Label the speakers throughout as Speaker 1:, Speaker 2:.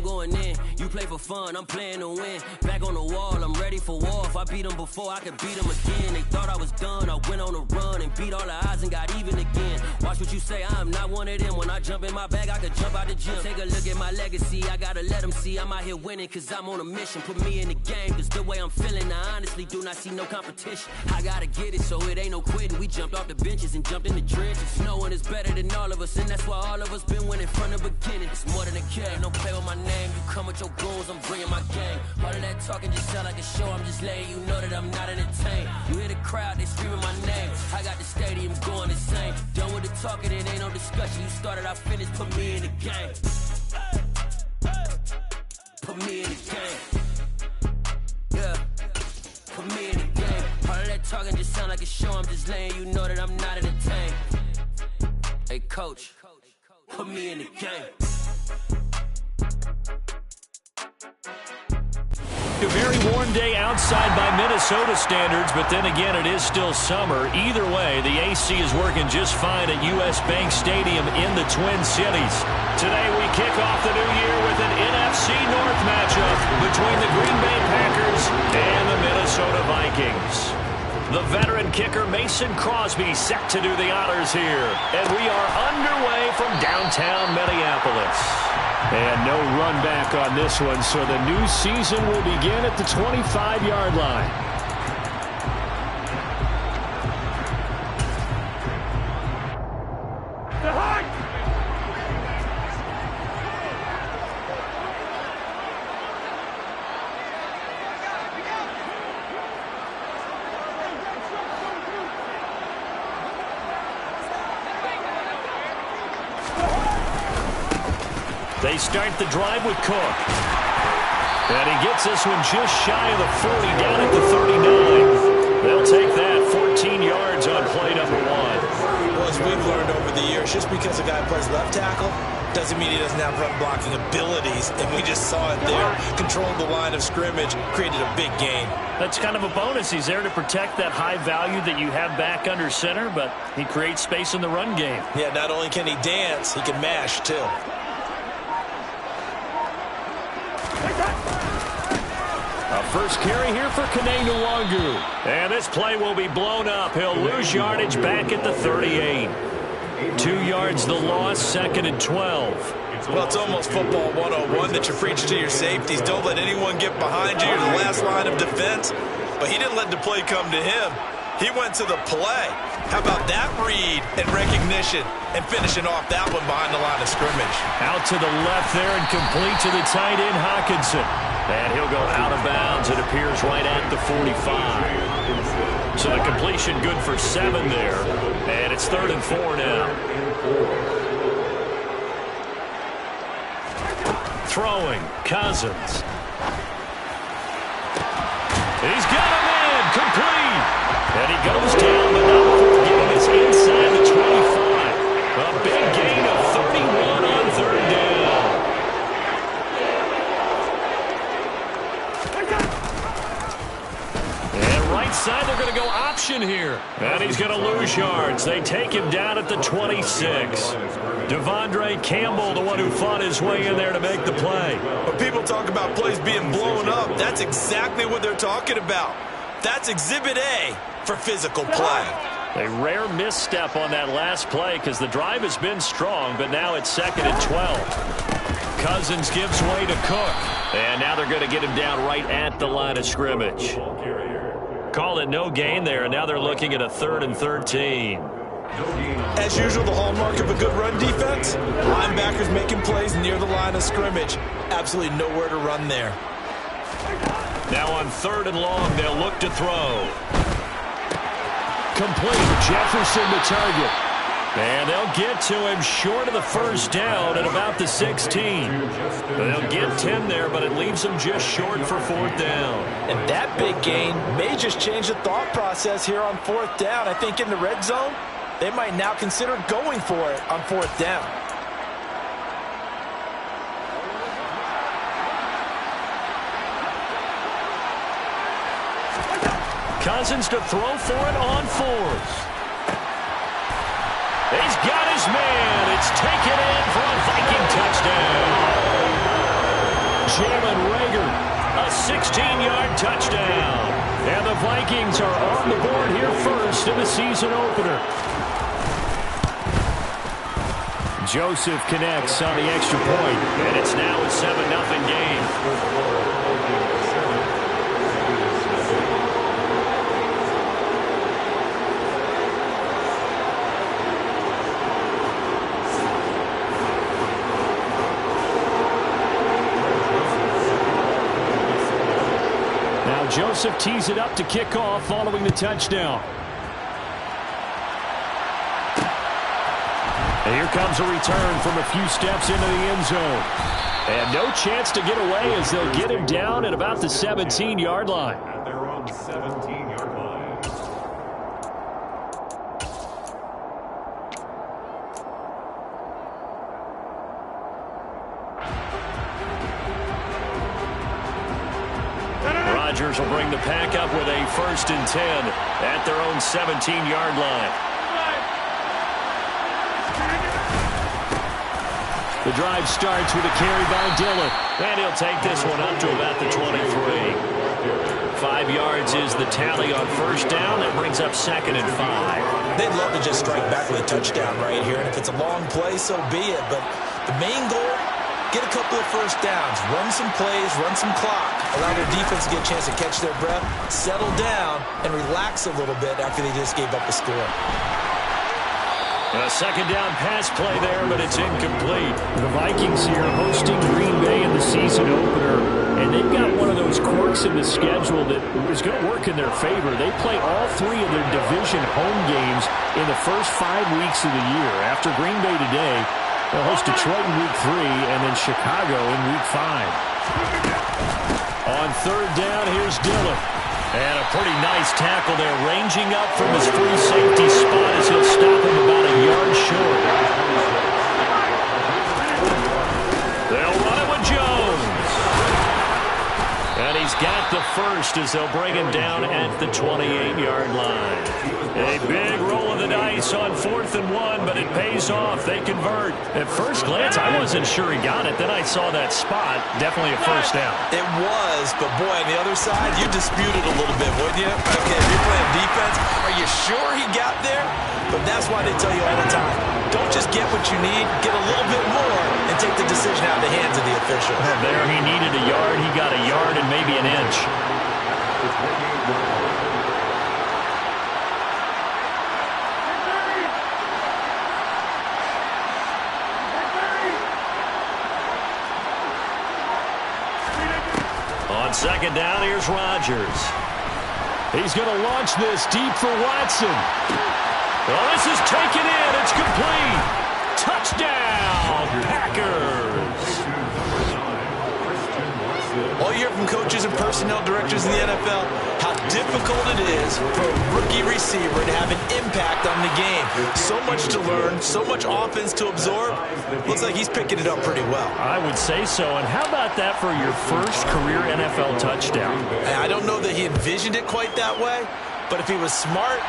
Speaker 1: going in. You play for fun, I'm playing to win. Back on the wall, I'm ready for war. If I beat them before, I could beat them again. They thought I was done, I went on a run and beat all the odds and got even again. Watch what you say, I'm not one of them. When I jump in my bag, I could jump out the gym. Take a look at my legacy, I gotta let them see I'm out here winning, cause I'm on a mission. Put me in the game, cause the way I'm feeling, I honestly do not see no competition. I gotta get it, so it ain't no quitting. We jumped off the benches and jumped in the trenches. No one is better than all of us, and that's why all of us been winning from the beginning. It's more than a game, don't play with my name. You come with your goons, I'm bringing my game. All of that talking just sound like a show, I'm just letting you know that I'm not entertained. You hear the crowd, they screaming my name. I got the stadium going insane. Done with the talking, it ain't no discussion. You started, I finished, put me in the game. Put me in the game. Yeah, put me in the game. All of that talking just sound like a show, I'm just letting you know that I'm not entertained. Hey coach, put me in the game.
Speaker 2: A very warm day outside by Minnesota standards, but then again, it is still summer. Either way, the AC is working just fine at U.S. Bank Stadium in the Twin Cities. Today, we kick off the new year with an NFC North matchup between the Green Bay Packers and the Minnesota Vikings. The veteran kicker Mason Crosby set to do the honors here, and we are underway from downtown Minneapolis. And no run back on this one, so the new season will begin at the 25-yard line. They start the drive with Cook. And he gets this one just shy of the 40, down at the 39. They'll take that 14 yards on play number one.
Speaker 3: Well, as we've learned over the years, just because a guy plays left tackle doesn't mean he doesn't have run blocking abilities. And we just saw it there. Controlled the line of scrimmage, created a big gain.
Speaker 2: That's kind of a bonus. He's there to protect that high value that you have back under center, but he creates space in the run game.
Speaker 3: Yeah, not only can he dance, he can mash too.
Speaker 2: A first carry here for Kene Nwangu. And this play will be blown up. He'll lose yardage back at the 38. 2 yards the loss, 2nd and 12.
Speaker 3: Well, it's almost football 101 that you preach to your safeties. Don't let anyone get behind you. You're the last line of defense. But he didn't let the play come to him. He went to the play. How about that read and recognition and finishing off that one behind the line of scrimmage.
Speaker 2: Out to the left there and complete to the tight end, Hockenson. And he'll go out of bounds. It appears right at the 45. So the completion good for 7 there. And it's 3rd and 4 now. Throwing, Cousins. He's got a man, complete. And he goes down, but not before getting us inside the 25. A big gain of 31 on 3rd down. And right side, they're going to go option here. And he's going to lose yards. They take him down at the 26. Devondre Campbell, the one who fought his way in there to make the play.
Speaker 3: When people talk about plays being blown up, that's exactly what they're talking about. That's Exhibit A for physical play.
Speaker 2: A rare misstep on that last play because the drive has been strong, but now it's 2nd and 12. Cousins gives way to Cook. And now they're going to get him down right at the line of scrimmage. Call it no gain there, and now they're looking at a 3rd and 13.
Speaker 3: As usual, the hallmark of a good run defense, linebackers making plays near the line of scrimmage. Absolutely nowhere to run there.
Speaker 2: Now on 3rd and long, they'll look to throw. Complete. Jefferson the target. And they'll get to him short of the first down at about the 16. They'll get 10 there, but it leaves them just short for 4th down.
Speaker 3: And that big gain may just change the thought process here on 4th down. I think in the red zone, they might now consider going for it on 4th down.
Speaker 2: Cousins to throw for it on 4th. He's got his man. It's taken in for a Viking touchdown. Jalen Reagor, a 16-yard touchdown. And the Vikings are on the board here first in the season opener. Joseph connects on the extra point, and it's now a 7-0 game. Joseph tees it up to kick off following the touchdown. And here comes a return from a few steps into the end zone. And no chance to get away as they'll get him down at about the 17-yard line.
Speaker 4: At their own 17-yard line.
Speaker 2: Rodgers will bring the pack up with a 1st and 10 at their own 17-yard line. The drive starts with a carry by Dillon, and he'll take this one up to about the 23. 5 yards is the tally on 1st down. That brings up 2nd and 5.
Speaker 3: They'd love to just strike back with a touchdown right here, and if it's a long play, so be it. But the main goal, get a couple of 1st downs, run some plays, run some clock, allow their defense to get a chance to catch their breath, settle down, and relax a little bit after they just gave up a score.
Speaker 2: A 2nd down pass play there, but it's incomplete. The Vikings here hosting Green Bay in the season opener, and they've got one of those quirks in the schedule that is going to work in their favor. They play all 3 of their division home games in the first 5 weeks of the year. After Green Bay today, they'll host Detroit in Week 3 and then Chicago in Week 5. On 3rd down, here's Dillon. And a pretty nice tackle there, ranging up from his free safety spot as he'll stop him about a yard short. They'll run it with Jones. And he's got the 1st as they'll bring him down at the 28-yard line. A big roll of the dice on 4th and 1, but it pays off. They convert. At first glance, I wasn't sure he got it. Then I saw that spot. Definitely a 1st down.
Speaker 3: It was, but boy, on the other side, you dispute it a little bit, wouldn't you? Okay, if you're playing defense, are you sure he got there? But that's why they tell you all the time, don't just get what you need, get a little bit more, and take the decision out of the hands of the official.
Speaker 2: There he needed a yard. He got a yard and maybe an inch. On 2nd down, here's Rodgers. He's going to launch this deep for Watson. Well, this is taken in. It's complete. Touchdown, Packers.
Speaker 3: All you hear from coaches and personnel directors in the NFL, how difficult it is for a rookie receiver to have an impact on the game. So much to learn, so much offense to absorb. Looks like he's picking it up pretty well.
Speaker 2: I would say so. And how about that for your first career NFL touchdown?
Speaker 3: I don't know that he envisioned it quite that way, but if he was smart,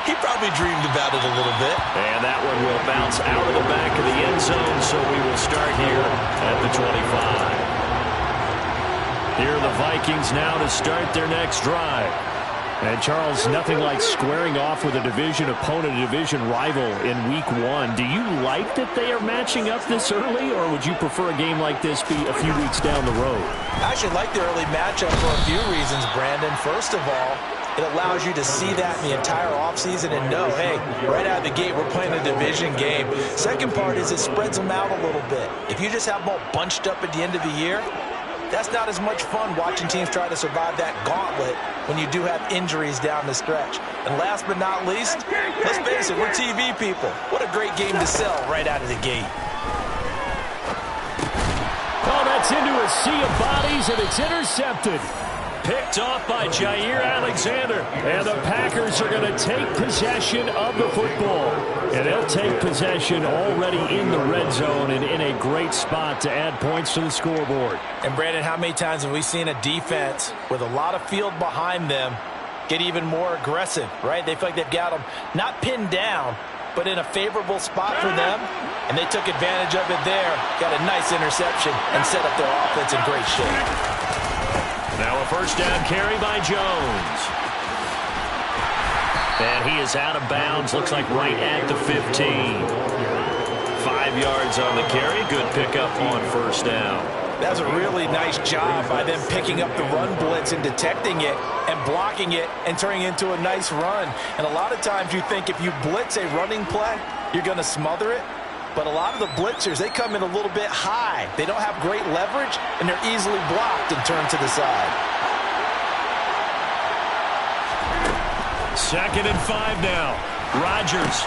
Speaker 3: he probably dreamed about it a little bit.
Speaker 2: And that one will bounce out of the back of the end zone, so we will start here at the 25. Here are the Vikings now to start their next drive. And, Charles, nothing like squaring off with a division opponent, a division rival in Week 1. Do you like that they are matching up this early, or would you prefer a game like this be a few weeks down the road?
Speaker 3: I actually like the early matchup for a few reasons, Brandon. First of all, it allows you to see that in the entire offseason and know, hey, right out of the gate, we're playing a division game. Second part is it spreads them out a little bit. If you just have them all bunched up at the end of the year, that's not as much fun watching teams try to survive that gauntlet when you do have injuries down the stretch. And last but not least, let's face it, we're TV people. What a great game to sell right out of the gate.
Speaker 2: Oh, that's into a sea of bodies, and it's intercepted. Picked off by Jair Alexander. And the Packers are going to take possession of the football. And they'll take possession already in the red zone and in a great spot to add points to the scoreboard.
Speaker 3: And, Brandon, how many times have we seen a defense with a lot of field behind them get even more aggressive, right? They feel like they've got them not pinned down, but in a favorable spot for them. And they took advantage of it there. Got a nice interception and set up their offense in great shape.
Speaker 2: Now a first down carry by Jones. And he is out of bounds. Looks like right at the 15. 5 yards on the carry. Good pickup on first down.
Speaker 3: That's a really nice job by them picking up the run blitz and detecting it and blocking it and turning it into a nice run. And a lot of times you think if you blitz a running play, you're going to smother it. But a lot of the blitzers, they come in a little bit high. They don't have great leverage, and they're easily blocked and turned to the side.
Speaker 2: 2nd and 5 now. Rodgers.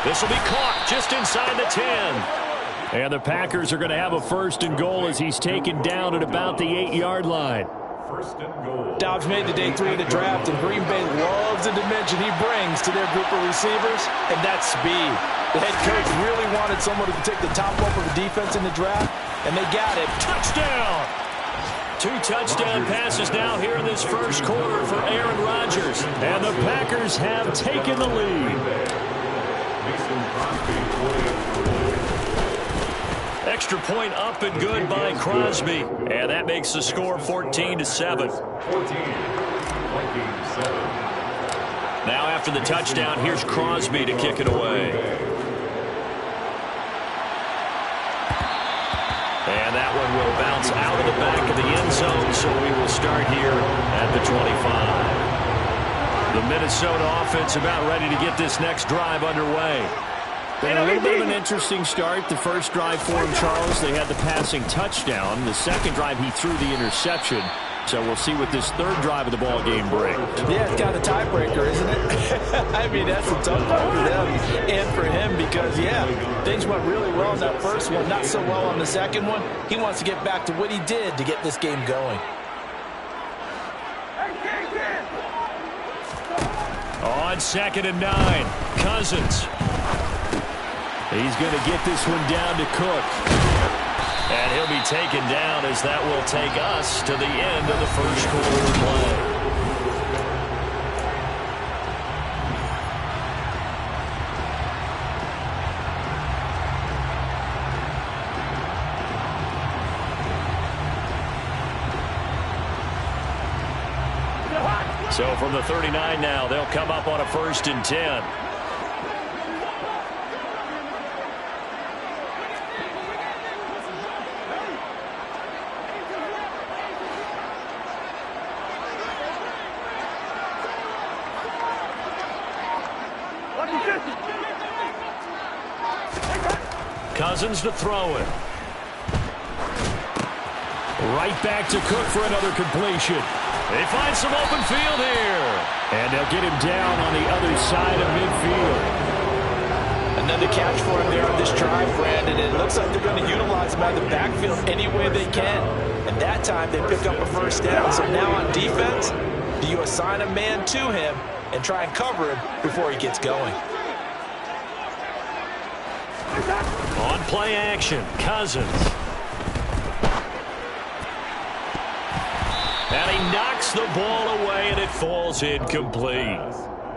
Speaker 2: This will be caught just inside the 10. And the Packers are going to have a 1st and goal as he's taken down at about the 8-yard line.
Speaker 4: 1st and goal.
Speaker 3: Dobbs made the day 3 of the draft, and Green Bay loves the dimension he brings to their group of receivers, and that's speed. The head coach really wanted someone who could take the top off of the defense in the draft, and they got it.
Speaker 2: Touchdown! 2 touchdown passes now here in this first quarter for Aaron Rodgers. And the Packers have taken the lead. Extra point up and good by Crosby. And that makes the score 14-7.
Speaker 4: 14-7.
Speaker 2: Now after the touchdown, here's Crosby to kick it away. And that one will bounce out of the back of the end zone, so we will start here at the 25. The Minnesota offense about ready to get this next drive underway. And a little bit of an interesting start. The first drive for him, Charles, they had the passing touchdown. The second drive, he threw the interception. So we'll see what this third drive of the ball game brings.
Speaker 3: Yeah, it's kind of a tiebreaker, isn't it? I mean, that's a tough one for them and for him because, yeah, things went really well in that first one, not so well on the second one. He wants to get back to what he did to get this game going.
Speaker 2: On 2nd and 9, Cousins. He's going to get this one down to Cook. And he'll be taken down as that will take us to the end of the first quarter of play. So from the 39 now, they'll come up on a 1st and 10. Cousins to throw it. Right back to Cook for another completion. They find some open field here. And they'll get him down on the other side of midfield.
Speaker 3: Another catch for him there on this drive, Brandon. It looks like they're going to utilize him out of the backfield any way they can. And that time they pick up a 1st down. So now on defense, do you assign a man to him and try and cover him before he gets going?
Speaker 2: On play action, Cousins. And he knocks the ball away, and it falls incomplete.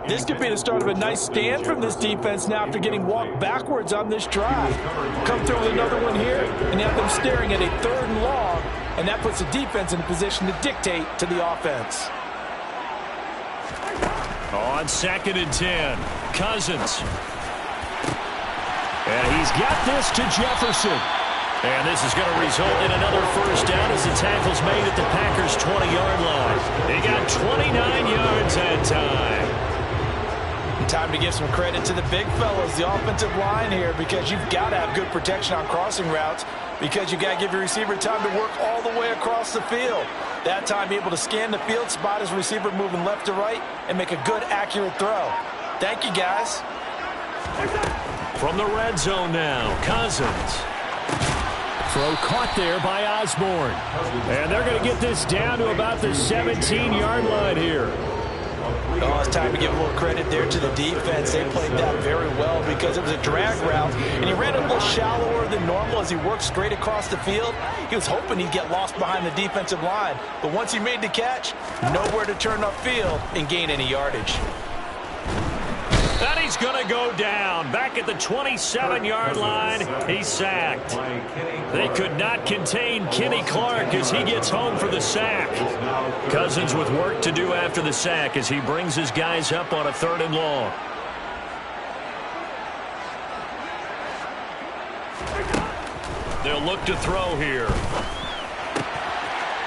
Speaker 3: This could be the start of a nice stand from this defense now after getting walked backwards on this drive. Come through with another one here, and you have them staring at a 3rd and long, and that puts the defense in a position to dictate to the offense.
Speaker 2: On 2nd and 10, Cousins. And he's got this to Jefferson. And this is going to result in another 1st down as the tackle's made at the Packers' 20-yard line. They got 29 yards that time.
Speaker 3: Time to give some credit to the big fellas, the offensive line here, because you've got to have good protection on crossing routes because you've got to give your receiver time to work all the way across the field. That time, be able to scan the field, spot his receiver moving left to right, and make a good, accurate throw. Thank you, guys.
Speaker 2: From the red zone now, Cousins. Throw caught there by Osborne. And they're going to get this down to about the 17-yard line here.
Speaker 3: Oh, it's time to give a little credit there to the defense. They played that very well because it was a drag route, and he ran a little shallower than normal as he worked straight across the field. He was hoping he'd get lost behind the defensive line, but once he made the catch, nowhere to turn upfield and gain any yardage.
Speaker 2: And he's going to go down. Back at the 27-yard line, he's sacked. They could not contain Kenny Clark as he gets home for the sack. Cousins with work to do after the sack as he brings his guys up on a 3rd and long. They'll look to throw here.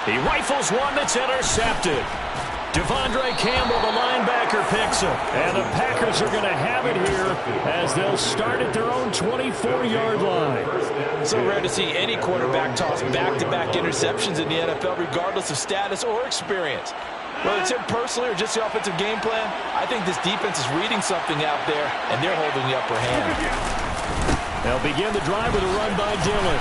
Speaker 2: He rifles one that's intercepted. Devondre Campbell, the linebacker, picks him. And the Packers are going to have it here as they'll start at their own 24-yard line.
Speaker 3: So rare to see any quarterback toss back-to-back interceptions in the NFL, regardless of status or experience. Whether it's him personally or just the offensive game plan, I think this defense is reading something out there, and they're holding the upper hand.
Speaker 2: They'll begin the drive with a run by Dillon.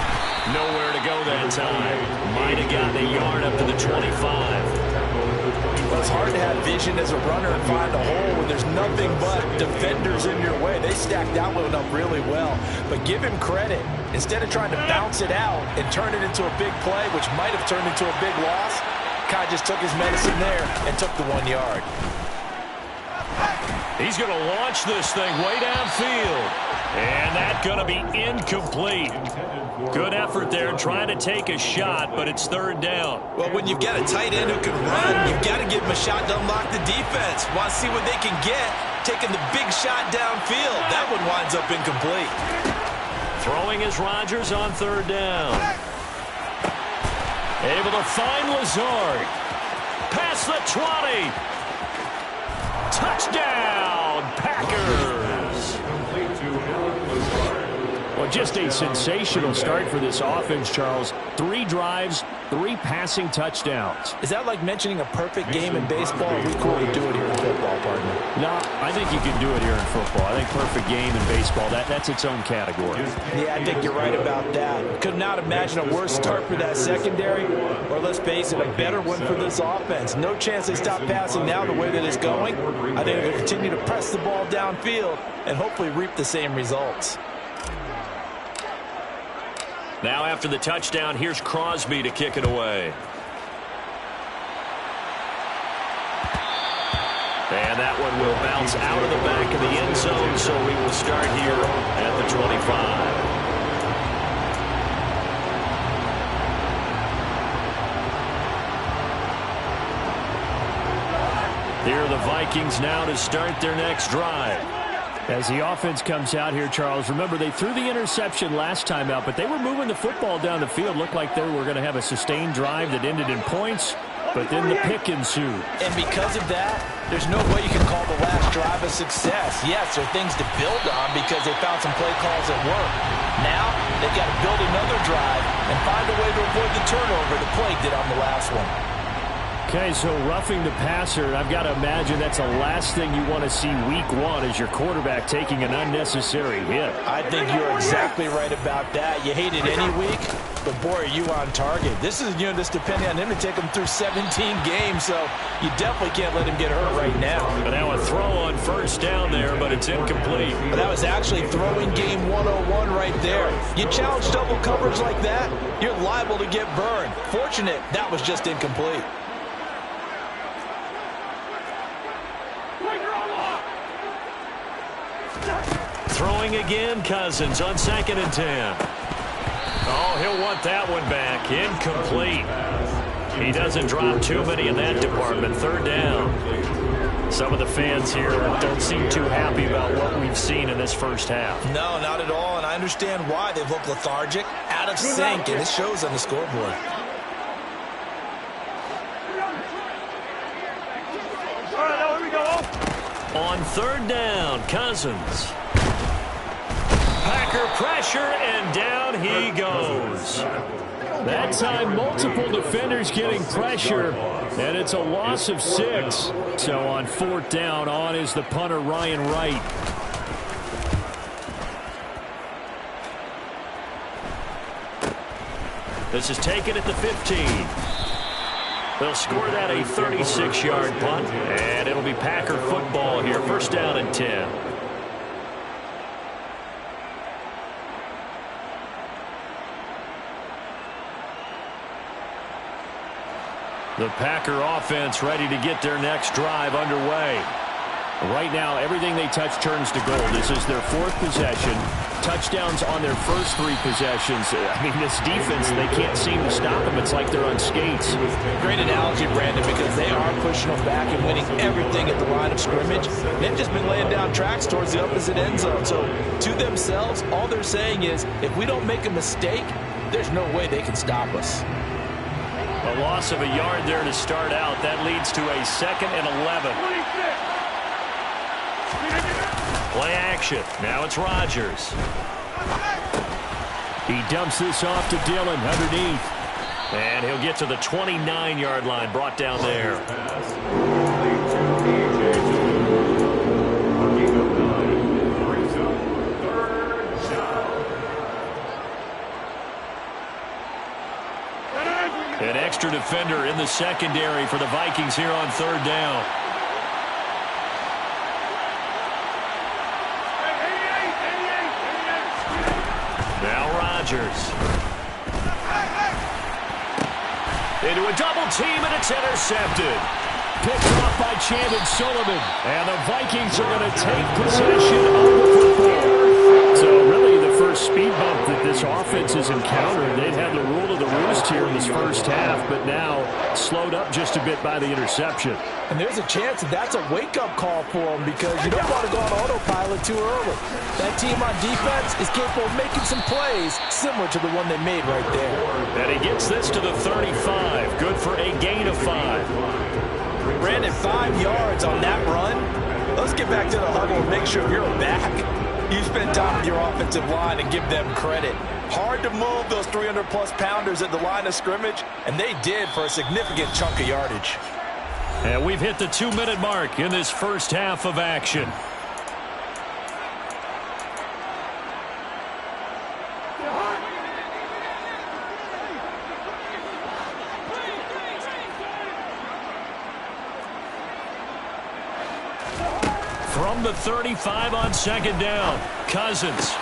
Speaker 2: Nowhere to go that time. Might have gotten a yard up to the 25.
Speaker 3: Well, it's hard to have vision as a runner and find a hole when there's nothing but defenders in your way. They stacked that one up really well. But give him credit. Instead of trying to bounce it out and turn it into a big play, which might have turned into a big loss, kind of just took his medicine there and took the 1 yard.
Speaker 2: He's going to launch this thing way downfield. And that's going to be incomplete. Good effort there trying to take a shot, but it's 3rd down.
Speaker 3: Well, when you've got a tight end who can run, you've got to give him a shot to unlock the defense. Want to see what they can get, taking the big shot downfield. That one winds up incomplete.
Speaker 2: Throwing is Rodgers on 3rd down. Able to find Lazard. Past the 20. Touchdown, Packers. Well, just a sensational start for this offense, Charles. 3 drives, 3 passing touchdowns.
Speaker 3: Is that like mentioning a perfect game in baseball? Or are we cool to do it here in football, partner?
Speaker 2: No, I think you can do it here in football. I think perfect game in baseball, that's its own category.
Speaker 3: Yeah, I think you're right about that. Could not imagine a worse start for that secondary, or let's face it, a better one for this offense. No chance they stop passing now the way that it's going. I think they'll continue to press the ball downfield and hopefully reap the same results.
Speaker 2: Now after the touchdown, here's Crosby to kick it away. And that one will bounce out of the back of the end zone, so we will start here at the 25. Here are the Vikings now to start their next drive. As the offense comes out here, Charles, remember they threw the interception last time out, but they were moving the football down the field. Looked like they were going to have a sustained drive that ended in points, but then the pick ensued.
Speaker 3: And because of that, there's no way you can call the last drive a success. Yes, there are things to build on because they found some play calls that work. Now, they've got to build another drive and find a way to avoid the turnover the play did on the last one.
Speaker 2: Okay, so roughing the passer, I've got to imagine that's the last thing you want to see week 1 as your quarterback taking an unnecessary hit.
Speaker 3: I think you're exactly right about that. You hate it any week, but boy, are you on target. This is, this depending on him to take him through 17 games, so you definitely can't let him get hurt right now.
Speaker 2: But now a throw on 1st down there, but it's incomplete.
Speaker 3: But that was actually throwing game 101 right there. You challenge double coverage like that, you're liable to get burned. Fortunate, that was just incomplete.
Speaker 2: Throwing again, Cousins on 2nd and 10. Oh, he'll want that one back. Incomplete. He doesn't drop too many in that department. 3rd down. Some of the fans here don't seem too happy about what we've seen in this first half.
Speaker 3: No, not at all, and I understand why. They've looked lethargic, out of sync, and it shows on the scoreboard.
Speaker 2: On 3rd down, Cousins. Packer pressure, and down he goes. That time, multiple defenders getting pressure, and it's a loss of 6. So on 4th down, on is the punter, Ryan Wright. This is taken at the 15. They'll score that a 36-yard punt, and it'll be Packer football here. 1st down and 10. The Packer offense ready to get their next drive underway. Right now, everything they touch turns to gold. This is their 4th possession. Touchdowns on their first 3 possessions. I mean, this defense, they can't seem to stop them. It's like they're on skates.
Speaker 3: Great analogy, Brandon, because they are pushing them back and winning everything at the line of scrimmage. They've just been laying down tracks towards the opposite end zone. So, to themselves, all they're saying is, if we don't make a mistake, there's no way they can stop us.
Speaker 2: A loss of a yard there to start out. That leads to a 2nd and 11. Play action. Now it's Rodgers. He dumps this off to Dillon underneath. And he'll get to the 29-yard line, brought down there. An extra defender in the secondary for the Vikings here on 3rd down. Now Rodgers. Into a double team, and it's intercepted. Picked off by Chandon Sullivan. And the Vikings are going to take possession of the football. So really the first speed bump that this offense has encountered. They'd had the rule of the roost here in this first half, but now slowed up just a bit by the interception.
Speaker 3: And there's a chance that that's a wake-up call for them, because you don't want to go on autopilot too early. That team on defense is capable of making some plays similar to the one they made right there.
Speaker 2: And he gets this to the 35. Good for a gain of 5.
Speaker 3: Brandon, 5 yards on that run. Let's get back to the huddle and make sure you're back. You spend time with your offensive line and give them credit. Hard to move those 300-plus pounders at the line of scrimmage, and they did for a significant chunk of yardage.
Speaker 2: And we've hit the 2-minute mark in this first half of action. From the 35 on 2nd down, Cousins.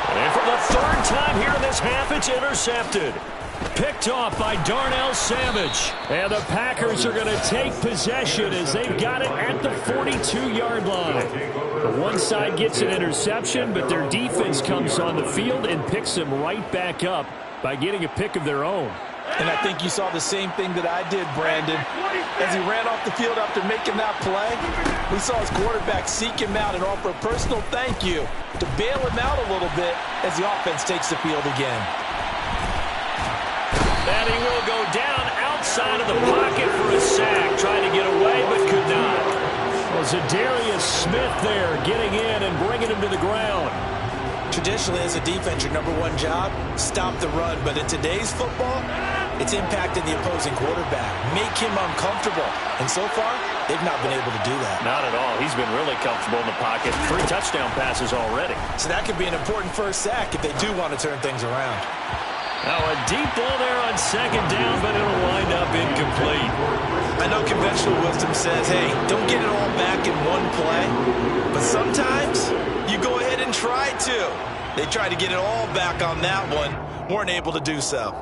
Speaker 2: And for the 3rd time here in this half, it's intercepted. Picked off by Darnell Savage. And the Packers are going to take possession as they've got it at the 42-yard line. The one side gets an interception, but their defense comes on the field and picks them right back up by getting a pick of their own.
Speaker 3: And I think you saw the same thing that I did, Brandon. As he ran off the field after making that play, we saw his quarterback seek him out and offer a personal thank you to bail him out a little bit as the offense takes the field again.
Speaker 2: And he will go down outside of the pocket for a sack. Trying to get away, but could not. Well, Zadarius Smith there getting in and bringing him to the ground.
Speaker 3: Traditionally, as a defense, your #1 job, stop the run. But in today's football, it's impacting the opposing quarterback. Make him uncomfortable. And so far, they've not been able to do that.
Speaker 2: Not at all. He's been really comfortable in the pocket. 3 touchdown passes already.
Speaker 3: So that could be an important first sack if they do want to turn things around.
Speaker 2: Now a deep ball there on 2nd down, but it'll wind up incomplete.
Speaker 3: I know conventional wisdom says, hey, don't get it all back in one play. But sometimes you go ahead and try to. They tried to get it all back on that one. Weren't able to do so.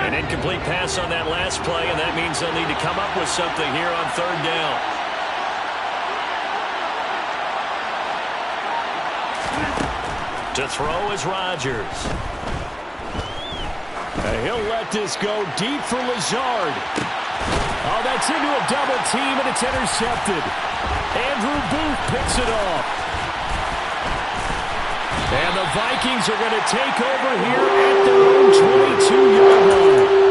Speaker 2: An incomplete pass on that last play, and that means they'll need to come up with something here on 3rd down. To throw is Rodgers. He'll let this go deep for Lazard. Oh, that's into a double team, and it's intercepted. Andrew Booth picks it off. And the Vikings are going to take over here at their own 22-yard line.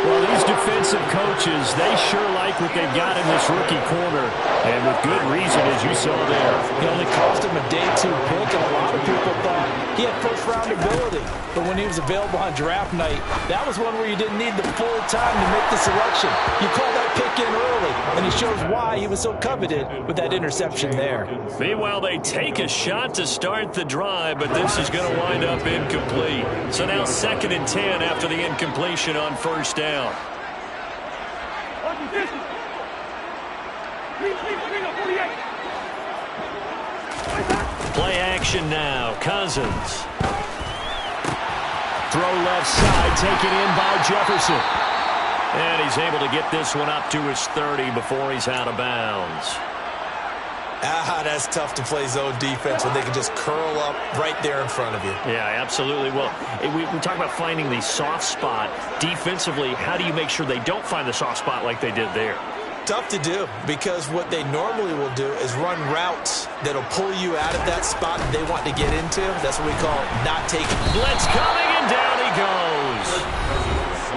Speaker 2: Well, these defensive coaches, they sure like what they've got in this rookie corner. And with good reason, as you saw there.
Speaker 3: He only cost him a day 2 pick, and a lot of people thought he had first-round ability. But when he was available on draft night, that was one where you didn't need the full time to make the selection. You call that pick in early, and he shows why he was so coveted with that interception there.
Speaker 2: Meanwhile, they take a shot to start the drive, but this is going to wind up incomplete. So now 2nd and 10 after the incompletion on 1st down. Play action now. Cousins. throw left side, taken in by Jefferson. And he's able to get this one up to his 30 before he's out of bounds.
Speaker 3: That's tough to play zone defense when they can just curl up right there in front of you.
Speaker 2: Yeah, absolutely. Well, we talk about finding the soft spot. Defensively, how do you make sure they don't find the soft spot like they did there?
Speaker 3: Tough to do, because what they normally will do is run routes that'll pull you out of that spot that they want to get into. That's what we call not taking.
Speaker 2: Blitz coming, and down he goes.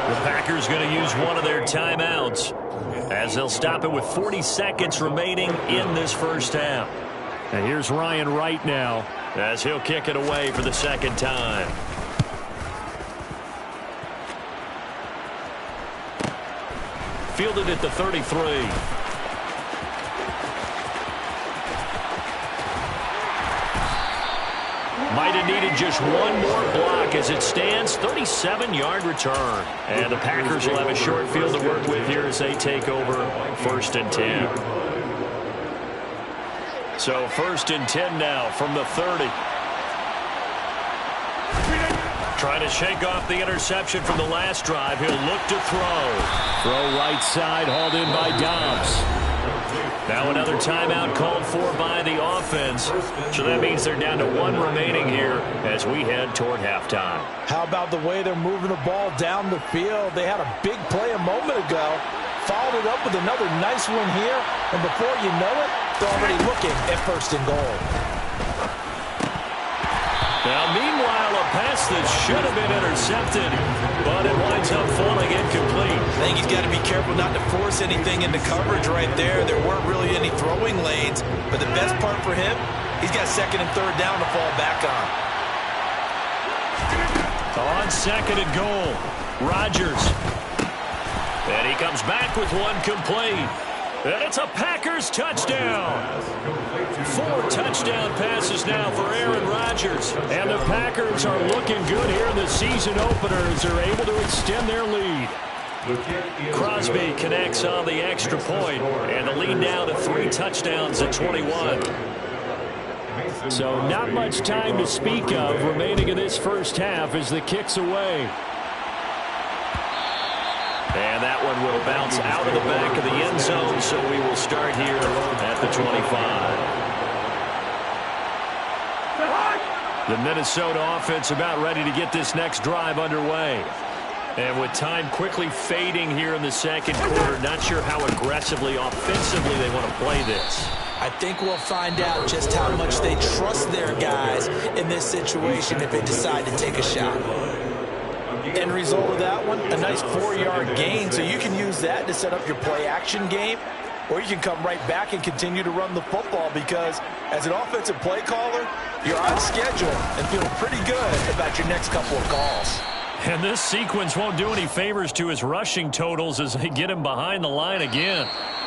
Speaker 2: The Packers going to use one of their timeouts as they'll stop it with 40 seconds remaining in this first half. And here's Ryan Wright now as he'll kick it away for the second time. Fielded at the 33. Might have needed just one more block as it stands. 37-yard return. And the Packers will have a short field to work with here as they take over 1st and 10. So 1st and 10 now from the 30. Trying to shake off the interception from the last drive. He'll look to throw. Throw right side, hauled in by Dobbs. Now another timeout called for by the offense. So that means they're down to one remaining here as we head toward halftime.
Speaker 3: How about the way they're moving the ball down the field? They had a big play a moment ago. Followed it up with another nice one here. And before you know it, they're already looking at 1st and goal.
Speaker 2: Now, meanwhile, a pass that should have been intercepted, but it winds up falling incomplete.
Speaker 3: I think he's got to be careful not to force anything into coverage right there. There weren't really any throwing lanes, but the best part for him, he's got 2nd and 3rd down to fall back on.
Speaker 2: On 2nd and goal, Rodgers. And he comes back with one complete. And it's a Packers touchdown. 4 touchdown passes now for Aaron Rodgers. And the Packers are looking good here in the season opener as they're able to extend their lead. Crosby connects on the extra point, and the lead now to 3 touchdowns at 21. So not much time to speak of remaining in this first half as the kick's away. And that one will bounce out of the back of the end zone, so we will start here at the 25. The Minnesota offense about ready to get this next drive underway. And with time quickly fading here in the second quarter, not sure how aggressively, offensively they want to play this.
Speaker 3: I think we'll find out just how much they trust their guys in this situation if they decide to take a shot. End result of that one, a nice 4-yard gain, so you can use that to set up your play-action game, or you can come right back and continue to run the football because as an offensive play caller, you're on schedule and feeling pretty good about your next couple of calls.
Speaker 2: And this sequence won't do any favors to his rushing totals as they get him behind the line again.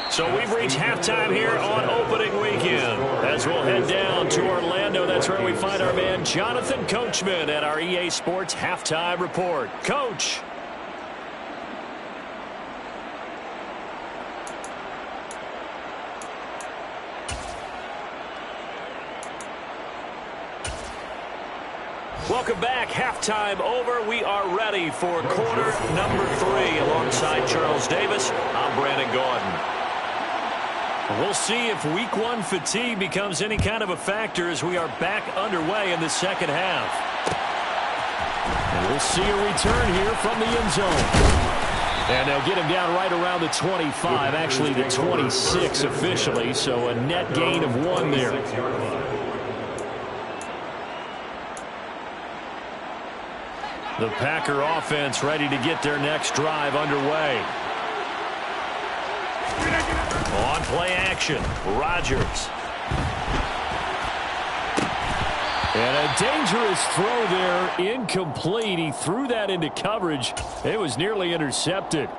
Speaker 2: So we've reached halftime here on opening weekend. As we'll head down to Orlando, that's where we find our man Jonathan Coachman at our EA Sports Halftime Report. Coach. Welcome back. Halftime over. We are ready for quarter number 3 alongside Charles Davis. I'm Brandon Gordon. We'll see if week 1 fatigue becomes any kind of a factor as we are back underway in the second half. And we'll see a return here from the end zone. And they'll get him down right around the 25, actually the 26 officially, so a net gain of 1 there. The Packer offense ready to get their next drive underway. On play action, Rodgers. And a dangerous throw there, incomplete. He threw that into coverage. It was nearly intercepted.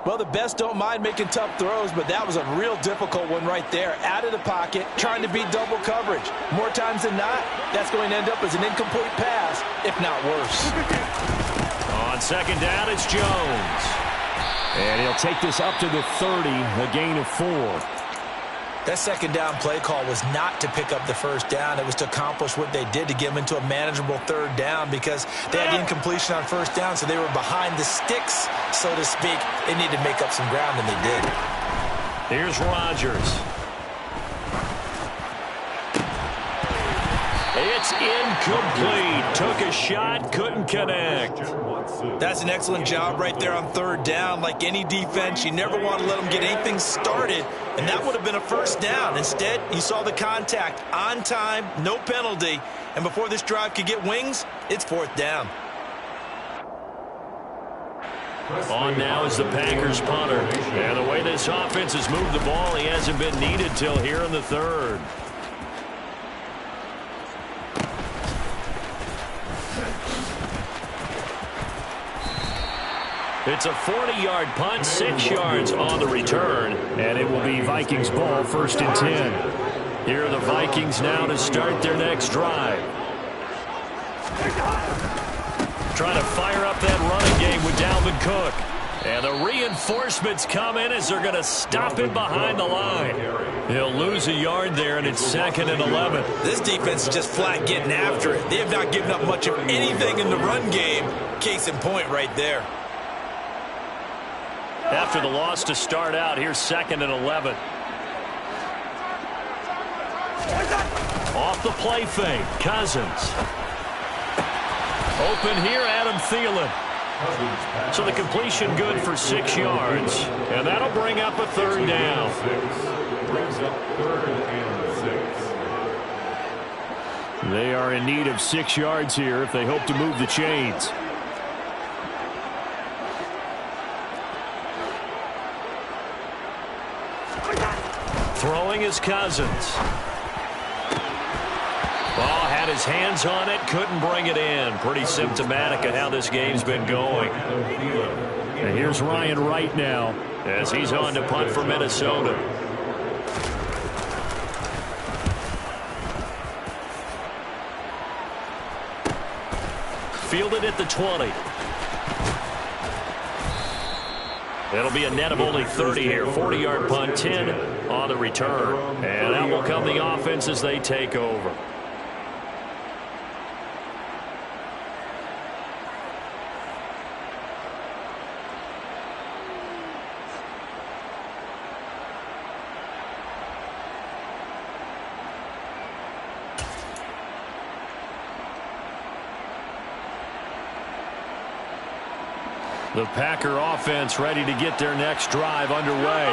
Speaker 3: Well, the best don't mind making tough throws, but that was a real difficult one right there. Out of the pocket, trying to beat double coverage. More times than not, that's going to end up as an incomplete pass, if not worse.
Speaker 2: On second down, it's Jones. And he'll take this up to the 30, a gain of 4.
Speaker 3: That second down play call was not to pick up the first down. It was to accomplish what they did, to get them into a manageable third down, because they had the incompletion on first down, so they were behind the sticks, so to speak. They needed to make up some ground, and they did.
Speaker 2: Here's Rodgers. It's incomplete. Took a shot, couldn't connect.
Speaker 3: That's an excellent job right there on third down. Like any defense, you never want to let them get anything started, and that would have been a first down. Instead, you saw the contact on time, no penalty, and before this drive could get wings, it's fourth down.
Speaker 2: On now is the Packers punter. And the way this offense has moved the ball, he hasn't been needed till here in the third. It's a 40-yard punt, 6 yards on the return, and it will be Vikings ball, 1st and 10. Here are the Vikings now to start their next drive. Trying to fire up that running game with Dalvin Cook. And the reinforcements come in as they're going to stop him behind the line. He'll lose a yard there, and it's 2nd and 11.
Speaker 3: This defense is just flat getting after it. They have not given up much of anything in the run game. Case in point right there.
Speaker 2: After the loss to start out, here's 2nd and 11. Off the play fake, Cousins. Open here, Adam Thielen. So the completion good for 6 yards. And that'll bring up a third down.
Speaker 4: Brings up 3rd and 6.
Speaker 2: They are in need of 6 yards here if they hope to move the chains. Throwing is Cousins. Ball had his hands on it, couldn't bring it in. Pretty symptomatic of how this game's been going. And here's Ryan Wright now as he's on to punt for Minnesota. Fielded at the 20. It'll be a net of only 30 here. 40-yard punt, 10 on the return. And that will come the offense as they take over. The Packer offense ready to get their next drive underway.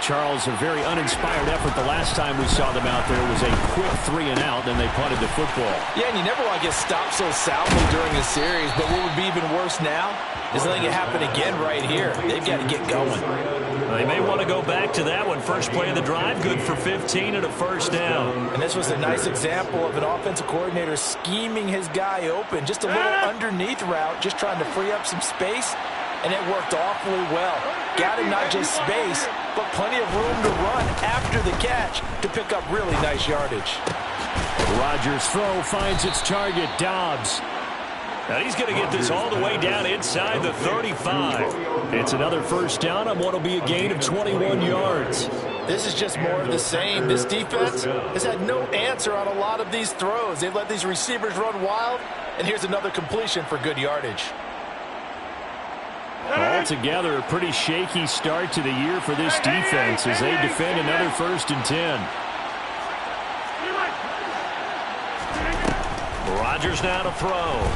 Speaker 2: Charles, a very uninspired effort the last time we saw them out there. It was a quick 3 and out, then they punted the football.
Speaker 3: Yeah, and you never want to get stopped so soundly during a series, but what would be even worse now is letting it happen again right here. They've got to get going.
Speaker 2: They may want to go back to that one. First play of the drive, good for 15 and a first down.
Speaker 3: And this was a nice example of an offensive coordinator scheming his guy open. Just a little underneath route, just trying to free up some space, and it worked awfully well. Got him not just space, but plenty of room to run after the catch to pick up really nice yardage.
Speaker 2: Rodgers' throw finds its target, Dobbs. Now he's going to get this all the way down inside the 35. It's another first down on what will be a gain of 21 yards.
Speaker 3: This is just more of the same. This defense has had no answer on a lot of these throws. They've let these receivers run wild, and here's another completion for good yardage.
Speaker 2: Altogether, a pretty shaky start to the year for this defense as they defend another 1st and 10. Rodgers now to throw.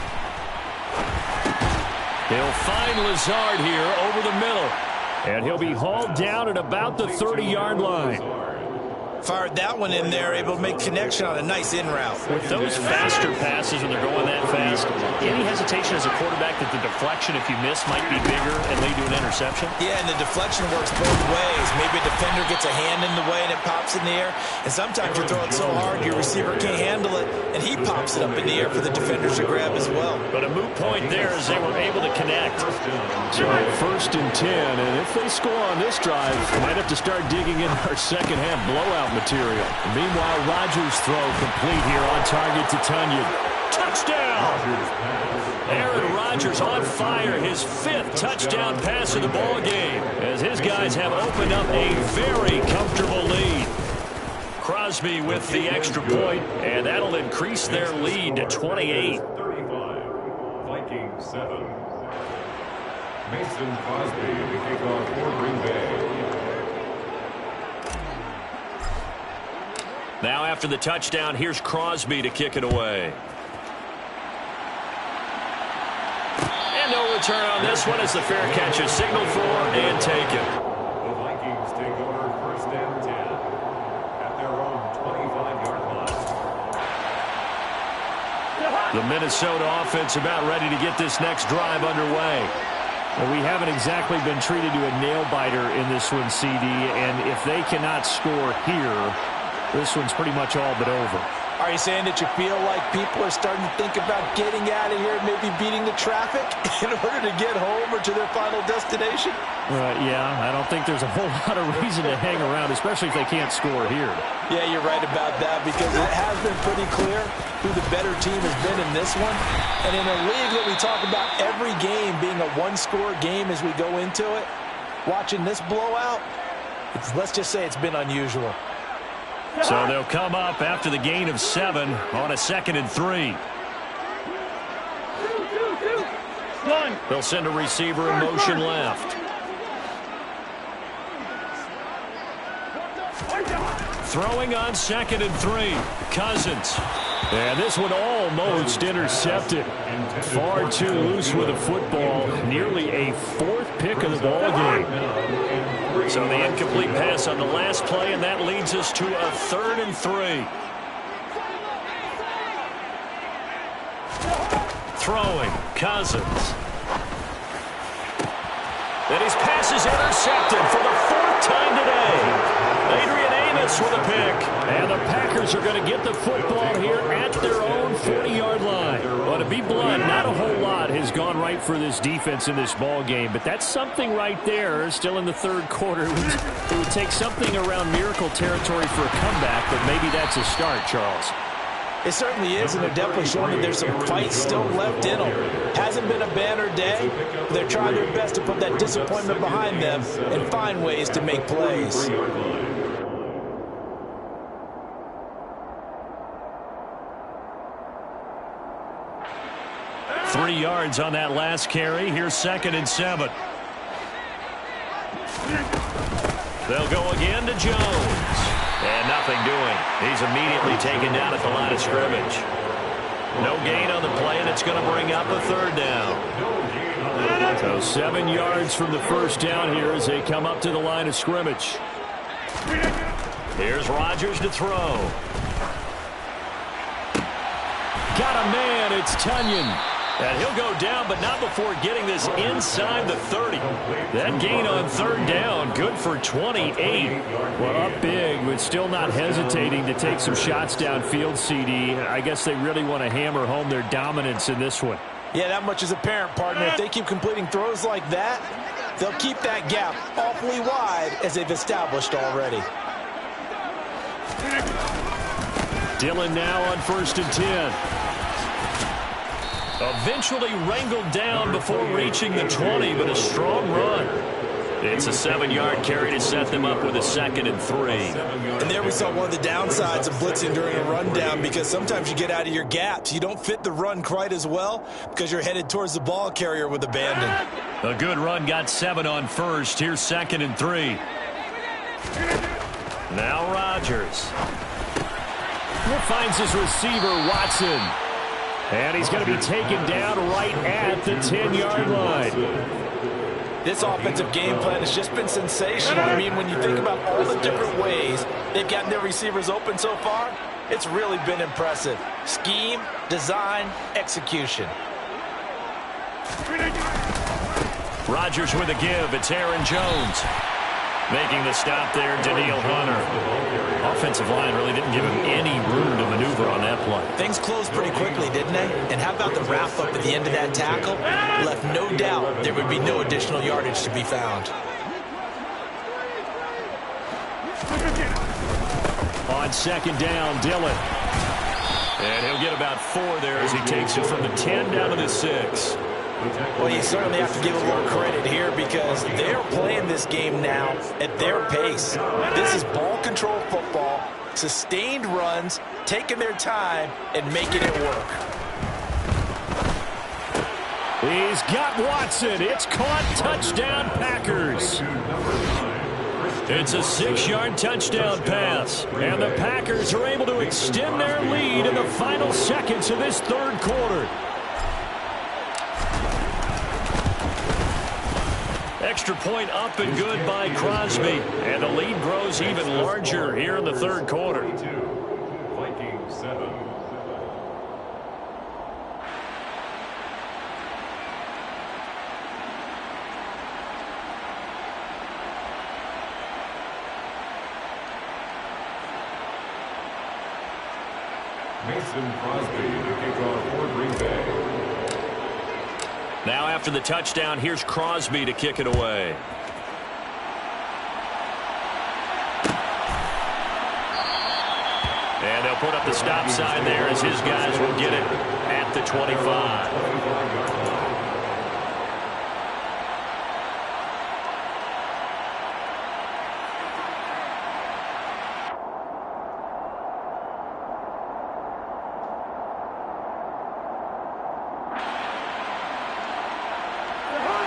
Speaker 2: He'll find Lazard here over the middle. And he'll be hauled down at about the 30-yard line.
Speaker 3: Fired that one in there, able to make connection on a nice in route.
Speaker 2: With those faster passes when they're going that fast, any hesitation as a quarterback that the deflection, if you miss, might be bigger and lead to an interception?
Speaker 3: Yeah, and the deflection works both ways. Maybe a defender gets a hand in the way and it pops in the air. And sometimes you throw it so hard your receiver can't handle it, and he pops it up in the air for the defenders to grab as well.
Speaker 2: But a moot point there as they were able to connect. So 1st and 10, and if they score on this drive, we might have to start digging in our second-half blowout material. Meanwhile, Rodgers' throw complete here on target to Tunyon. Touchdown! Aaron Rodgers on fire, his 5th touchdown pass of the ball game, as his guys have opened up a very comfortable lead. Crosby with the extra point, and that'll increase their lead to 28.
Speaker 4: 35, Vikings 7. Mason Crosby to kick off for Green Bay.
Speaker 2: Now after the touchdown, here's Crosby to kick it away. And no return on this one as the fair catch is signaled for and taken.
Speaker 4: The Vikings take over 1st and 10 at their own 25-yard line.
Speaker 2: The Minnesota offense about ready to get this next drive underway.
Speaker 5: Well, we haven't exactly been treated to a nail-biter in this one, CD, and if they cannot score here, this one's pretty much all but over.
Speaker 6: Are you saying that you feel like people are starting to think about getting out of here, maybe beating the traffic in order to get home or to their final destination?
Speaker 5: Yeah, I don't think there's a whole lot of reason to hang around, especially if they can't score here.
Speaker 6: Yeah, you're right about that, because it has been pretty clear who the better team has been in this one. And in a league that we talk about every game being a one-score game as we go into it, watching this blowout, let's just say it's been unusual.
Speaker 2: So they'll come up after the gain of 7 on a 2nd and 3. They'll send a receiver in motion left. Throwing on 2nd and 3. Cousins. And this one almost intercepted. Far too loose with the football. Nearly a 4th pick of the ball game. So the incomplete pass on the last play, and that leads us to a 3rd and 3. Throwing, Cousins. And his pass is intercepted for the 4th time today. Adrian Amos with a pick. And the Packers are going to get the football here at their own 40-yard line. Well, to be blunt, not a whole lot has gone right for this defense in this ball game, but that's something right there. Still in the 3rd quarter. It would take something around miracle territory for a comeback, but maybe that's a start, Charles.
Speaker 6: It certainly is, and they're definitely showing that there's some fight still left in them. Hasn't been a banner day. They're trying their best to put that disappointment behind them and find ways to make plays.
Speaker 2: 3 yards on that last carry. Here's 2nd and 7. They'll go again to Jones. And nothing doing. He's immediately taken down at the line of scrimmage. No gain on the play, and it's going to bring up a 3rd down. So 7 yards from the 1st down here as they come up to the line of scrimmage. Here's Rodgers to throw. Got a man. It's Tunyon. And he'll go down, but not before getting this inside the 30. That gain on 3rd down, good for 28.
Speaker 5: Well, up big, but still not hesitating to take some shots downfield, CD. I guess they really want to hammer home their dominance in this one.
Speaker 6: Yeah, that much is apparent, partner. If they keep completing throws like that, they'll keep that gap awfully wide as they've established already.
Speaker 2: Dillon now on 1st and 10. Eventually wrangled down before reaching the 20, but a strong run. It's a 7-yard carry to set them up with a 2nd and 3.
Speaker 6: And there we saw one of the downsides of blitzing during a rundown, because sometimes you get out of your gaps. You don't fit the run quite as well because you're headed towards the ball carrier with abandon.
Speaker 2: A good run got 7 on 1st. Here's 2nd and 3. Now Rodgers.
Speaker 5: Finds his receiver, Watson. And he's going to be taken down right at the 10-yard line.
Speaker 6: This offensive game plan has just been sensational. I mean, when you think about all the different ways they've gotten their receivers open so far, it's really been impressive. Scheme, design, execution.
Speaker 2: Rodgers with a give. It's Aaron Jones. Making the stop there, Daniil Hunter. Offensive line really didn't give him any room to maneuver on that play.
Speaker 6: Things closed pretty quickly, didn't they? And how about the wrap-up at the end of that tackle? Left no doubt there would be no additional yardage to be found.
Speaker 5: On 2nd down, Dillon.
Speaker 2: And he'll get about 4 there as he takes it from the 10 down to the 6.
Speaker 6: Well, you certainly have to give a little credit here because they're playing this game now at their pace. This is ball control football, sustained runs, taking their time, and making it work.
Speaker 2: He's got Watson. It's caught. Touchdown, Packers. It's a 6-yard touchdown pass. And the Packers are able to extend their lead in the final seconds of this third quarter. Extra point up and good by Crosby. And the lead grows even larger here in the third quarter.
Speaker 4: Vikings 7. Mason Crosby to kick off for Green Bay.
Speaker 2: Now after the touchdown, here's Crosby to kick it away. And they'll put up the stop sign there as his guys will get it at the 25.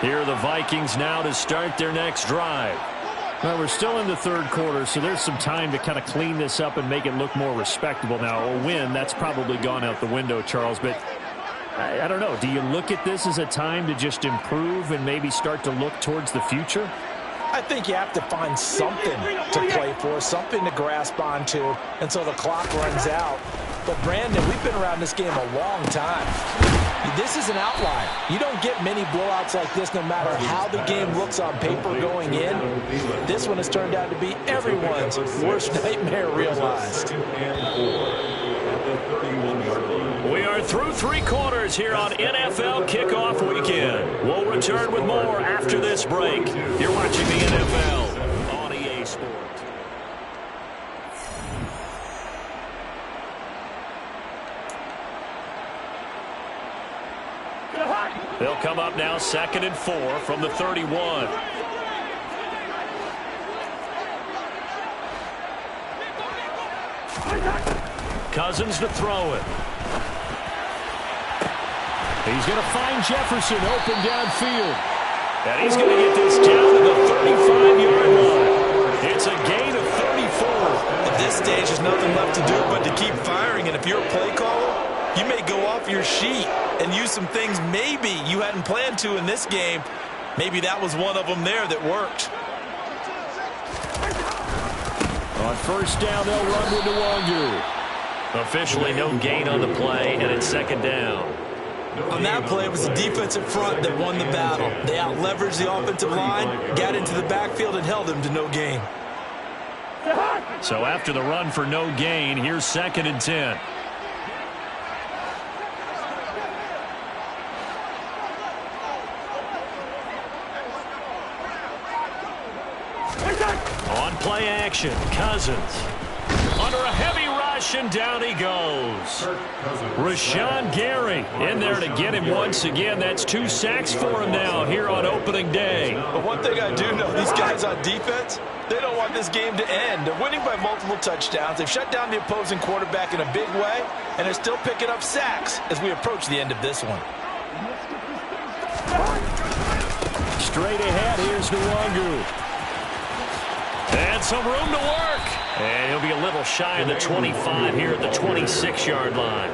Speaker 2: Here are the Vikings now to start their next drive.
Speaker 5: Well, we're still in the third quarter, so there's some time to kind of clean this up and make it look more respectable now. A win, that's probably gone out the window, Charles, but I don't know. Do you look at this as a time to just improve and maybe start to look towards the future?
Speaker 6: I think you have to find something to play for, something to grasp onto until the clock runs out. But, Brandon, we've been around this game a long time. This is an outlier. You don't get many blowouts like this no matter how the game looks on paper going in. This one has turned out to be everyone's worst nightmare realized.
Speaker 2: We are through 3 quarters here on NFL Kickoff Weekend. We'll return with more after this break. You're watching the NFL on EA Sports. They'll come up now 2nd and 4 from the 31. Cousins to throw it. He's going to find Jefferson open downfield. And he's going to get this down to the 35-yard line. It's a gain of 34.
Speaker 3: At this stage, there's nothing left to do but to keep firing. And if you're a play caller, you may go off your sheet and use some things maybe you hadn't planned to in this game. Maybe that was one of them there that worked.
Speaker 2: On first down, they'll run with Nwangu. Officially no gain on the play, and it's 2nd down.
Speaker 3: On that play, it was the defensive front that won the battle. They out-leveraged the offensive line, got into the backfield, and held him to no gain.
Speaker 2: So after the run for no gain, here's 2nd and 10. On play action, Cousins. Under a heavy rush, and down he goes. Rashawn Gary in there to get him once again. That's 2 sacks for him now here on opening day.
Speaker 3: But one thing I do know, these guys on defense, they don't want this game to end. They're winning by multiple touchdowns. They've shut down the opposing quarterback in a big way, and they're still picking up sacks as we approach the end of this one.
Speaker 2: Straight ahead, here's Nwangu. And some room to work. And he'll be a little shy of the 25 here at the 26-yard line.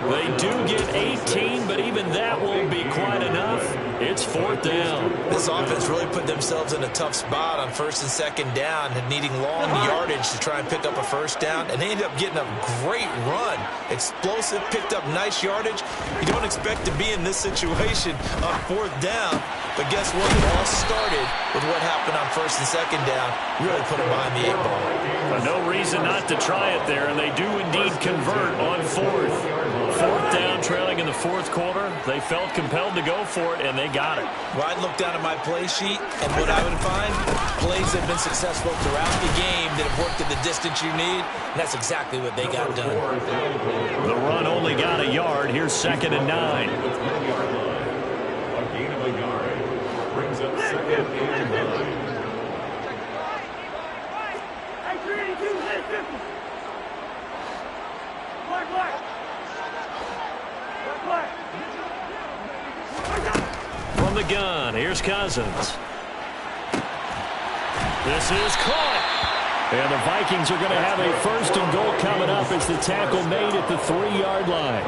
Speaker 2: They do get 18, but even that won't be quite enough. It's 4th down.
Speaker 3: This offense really put themselves in a tough spot on 1st and 2nd down and needing long yardage to try and pick up a first down. And they ended up getting a great run. Explosive, picked up nice yardage. You don't expect to be in this situation on 4th down. But guess what? It all started with what happened on 1st and 2nd down. Really put them behind the 8 ball.
Speaker 2: No reason not to try it there, and they do indeed convert on 4th. 4th down, trailing in the 4th quarter. They felt compelled to go for it, and they got it.
Speaker 3: Well, I'd look down at my play sheet, and what I would find, plays have been successful throughout the game that have worked at the distance you need, and that's exactly what they got done.
Speaker 2: The run only got a yard. Here's 2nd and 9.
Speaker 4: A gain of a yard brings up 2nd and 9.
Speaker 2: From the gun, here's Cousins. This is caught. And the Vikings are going to have a 1st and goal coming up as the tackle made at the 3-yard line.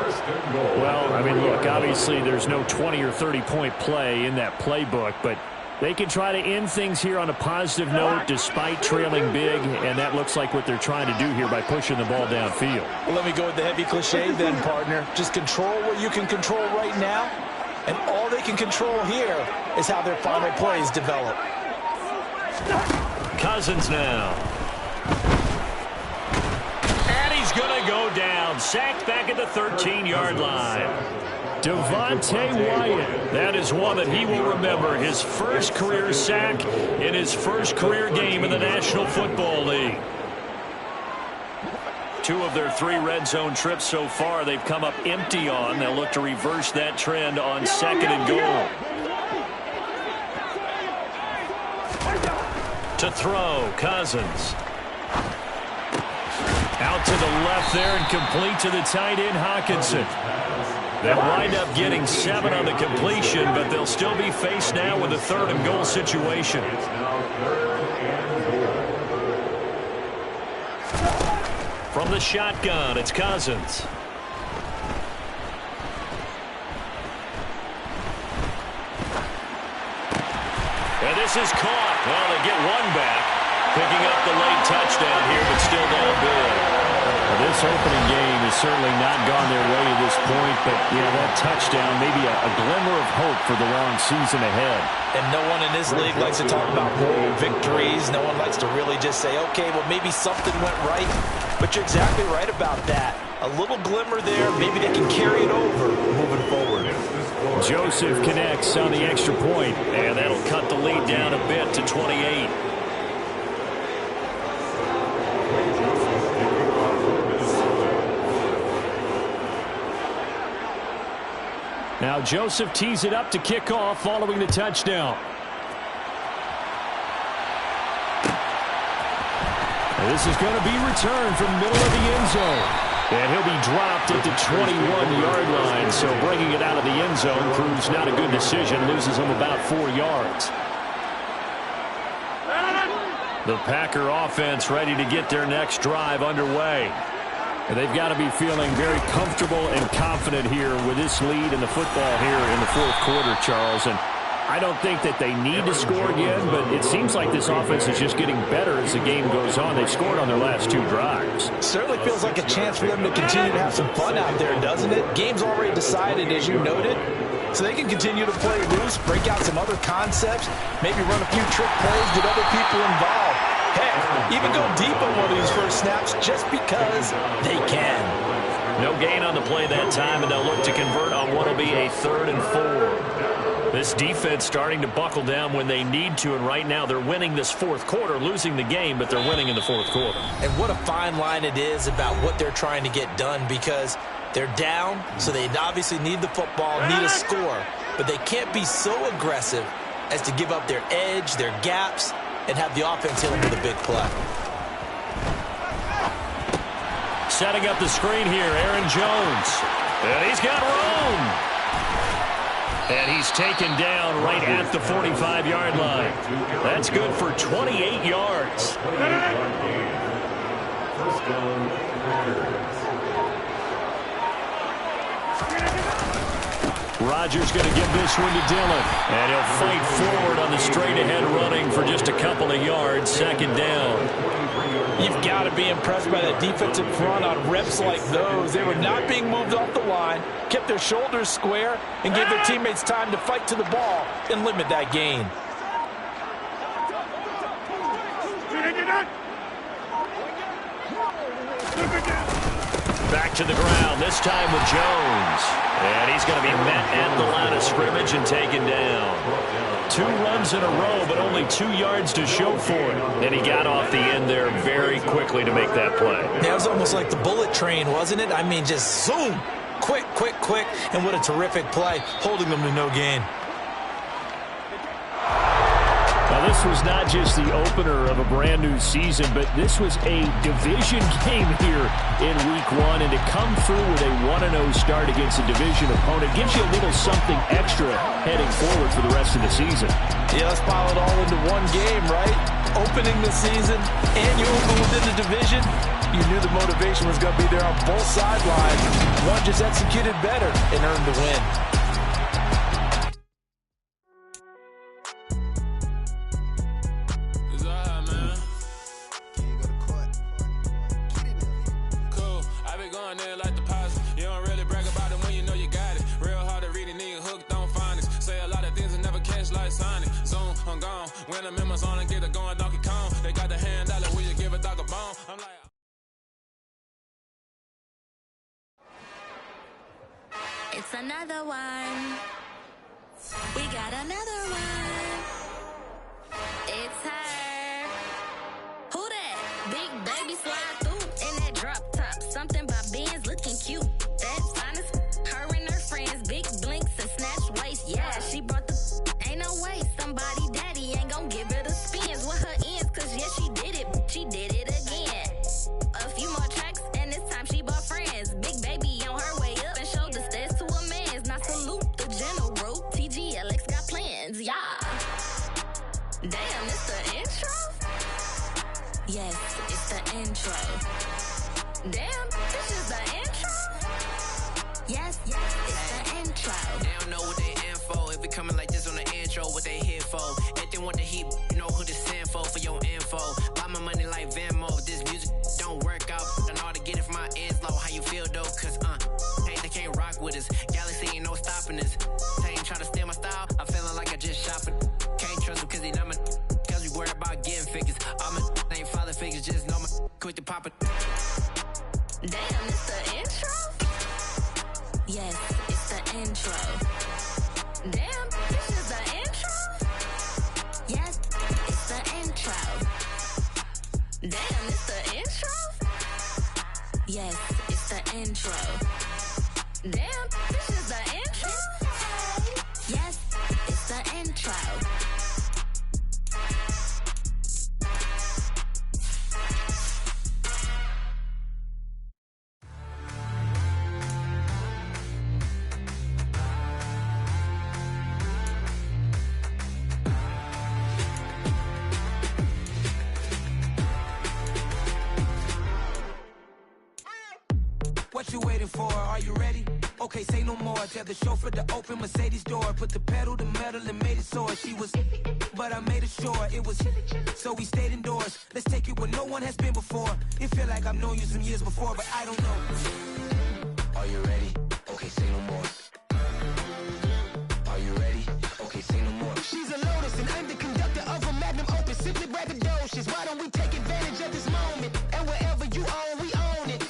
Speaker 2: Well, I mean, look, obviously there's no 20 or 30-point play in that playbook, but they can try to end things here on a positive note despite trailing big, and that looks like what they're trying to do here by pushing the ball downfield.
Speaker 6: Well, let me go with the heavy cliche then, partner. Just control what you can control right now, and all they can control here is how their final plays develop.
Speaker 2: Cousins now. And he's going to go down. Sacked back at the 13-yard line. Devontae Wyatt. That is one that he will remember. His first career sack in his first career game in the National Football League. 2 of their 3 red zone trips so far they've come up empty on. They'll look to reverse that trend on 2nd and goal. To throw, Cousins. Out to the left there and complete to the tight end, Hockenson. They'll wind up getting 7 on the completion, but they'll still be faced now with a 3rd and goal situation. From the shotgun, it's Cousins. And this is caught. Well, they get 1 back. Picking up the late touchdown here, but still down big.
Speaker 5: Well, this opening game has certainly not gone their way at this point, but, that touchdown, maybe a glimmer of hope for the long season ahead.
Speaker 6: And no one in this league likes to talk about moral victories. No one likes to really just say, okay, well, maybe something went right. But you're exactly right about that. A little glimmer there. Maybe they can carry it over moving forward.
Speaker 5: Joseph connects on the extra point,
Speaker 2: and that'll cut the lead down a bit to 28.
Speaker 5: Now Joseph tees it up to kick off following the touchdown. And this is going to be returned from middle of the end zone. And he'll be dropped at the 21-yard line, so bringing it out of the end zone proves not a good decision, loses him about 4 yards. The Packer offense ready to get their next drive underway. And they've got to be feeling very comfortable and confident here with this lead in the football here in the 4th quarter, Charles. And I don't think that they need to score again, but it seems like this offense is just getting better as the game goes on. They've scored on their last 2 drives.
Speaker 6: Certainly feels like a chance for them to continue to have some fun out there, doesn't it? Game's already decided, as you noted. So they can continue to play loose, break out some other concepts, maybe run a few trick plays, get other people involved. Heck, even go deep on one of these first snaps just because they can.
Speaker 2: No gain on the play that time, and they'll look to convert on what will be a 3rd and 4. This defense starting to buckle down when they need to, and right now they're winning this 4th quarter, losing the game, but they're winning in the 4th quarter.
Speaker 6: And what a fine line it is about what they're trying to get done, because they're down, so they obviously need the football, need a score, but they can't be so aggressive as to give up their edge, their gaps, and have the offense hit them with a big play.
Speaker 2: Setting up the screen here, Aaron Jones. And he's got room. And he's taken down right at the 45-yard line. That's good for 28 yards.
Speaker 4: First down, Packers.
Speaker 5: Rodgers going to give this one to Dillon.
Speaker 2: And he'll fight forward on the straight-ahead running for just a couple of yards, 2nd down.
Speaker 6: You've got to be impressed by that defensive front on reps like those. They were not being moved off the line, kept their shoulders square, and gave their teammates time to fight to the ball and limit that gain.
Speaker 2: Back to the ground, this time with Jones. And he's going to be met at the line of scrimmage and taken down.
Speaker 5: 2 runs in a row, but only 2 yards to show for it.
Speaker 2: And he got off the end there very quickly to make that play.
Speaker 6: That was almost like the bullet train, wasn't it? I mean, just zoom. Quick, and what a terrific play, holding them to no gain.
Speaker 5: Now, this was not just the opener of a brand-new season, but this was a division game here in Week 1, and to come through with a 1-0 start against a division opponent gives you a little something extra heading forward for the rest of the season.
Speaker 6: Yeah, let's pile it all into one game, right? Opening the season, and you open within the division. You knew the motivation was going to be there on both sidelines. One just executed better and earned the win.
Speaker 7: When the members on and get it going Donkey Kong, they got the hand dollar, will you give a dog a bone? I'm like,
Speaker 8: it's another one. We got another one. It's her. Who that? Big baby slide through in that drop top. Something by Benz looking cute. That's honest. Her and her friends, big blinks and snatch waist. Yeah, she brought the. Ain't no way somebody daddy ain't gon' give her the spins with her ends. Cause yeah, she did it. She did it again. A few more tracks and this time she bought friends. Big baby on her way up and showed the stairs to a man's. Now salute the general. TGLX got plans. Yeah. Damn, it's the intro? Yes, it's the intro. Damn, this is the intro? Yes, it's the intro.
Speaker 1: They don't know what they in for. If it coming like this on the intro, what they here for? If they want the heat, you know who to send for your info. Buy my money like Venmo. If this music don't work out, I know how to get it from my ends low. How you feel though? Cause hey, they can't rock with us. Galaxy ain't no stopping this. They ain't trying to steal my style. I'm feeling like I just shopping. Can't trust them cause they not my. Cause we worried about getting figures. All my ain't father figures, just know my quick to pop it.
Speaker 8: Damn, it's the intro? Yes, it's the intro. Damn, this is the intro? Yes, it's the intro. Damn, it's the intro? Yes, it's the intro. Damn, this is the intro? Yes, it's the intro.
Speaker 9: What you waiting for? Are you ready? Okay, say no more. Tell the chauffeur to open Mercedes door. Put the pedal to metal and made it soar. She was, but I made it sure it was. So we stayed indoors. Let's take it where no one has been before. It feel like I've known you some years before, but I don't know. Are you ready? Okay, say no more. Are you ready? Okay, say no more. She's a Lotus and I'm the conductor of a Magnum Opus. Simply braggadocious. Why don't we take advantage of this moment? And wherever you own, we own it.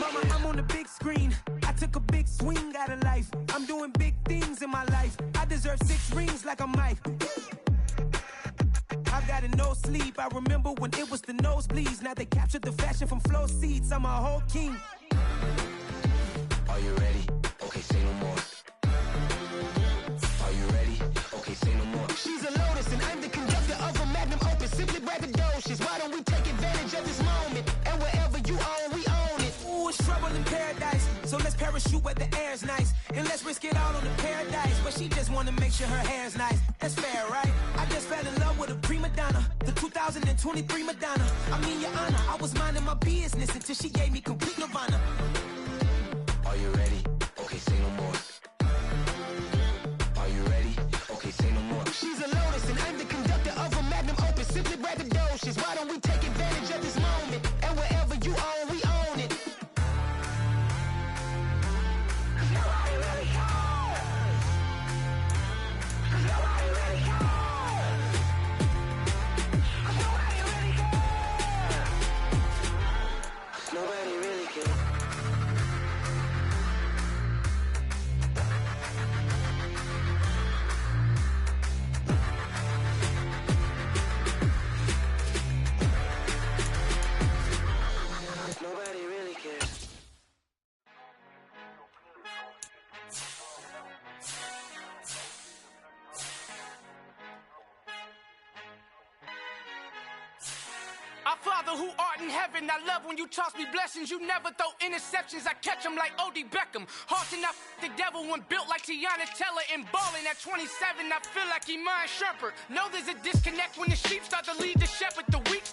Speaker 9: Mama, I'm on the big screen. I took a big swing out of life. I'm doing big things in my life. I deserve 6 rings like I'm Mike. I've got no sleep. I remember when it was the nosebleeds. Now they captured the fashion from flow seats. I'm a whole king. Are you ready? Okay, say no more. Are you ready? Okay, say no more. She's a Lotus and I'm the conductor of a Magnum Opus. Simply braggadocious. Why don't we take advantage of this moment? And wherever you own, we own it. Ooh, it's trouble in paradise. So let's parachute where the air's nice. And let's risk it all on the paradise. But she just wanna make sure her hair's nice. That's fair, right? I just fell in love with a prima donna. The 2023 Madonna. I mean, your honor, I was minding my business until she gave me complete nirvana. Are you ready? Okay, say no more. Are you ready? Okay, say no more. She's a Lotus and I'm the conductor of a Magnum Opus. Simply braggadocious. Why don't we take advantage of this moment? And wherever you own, we own it. Nobody really cares. Nobody really cares. Nobody really cares. Nobody really cares. Father who art in heaven, I love when you toss me blessings. You never throw interceptions, I catch them like O.D. Beckham. Halting up the devil when built like Tiana Teller and balling at 27, I feel like Iman Shumpert. Know there's a disconnect when the sheep start to lead the shepherd. The weak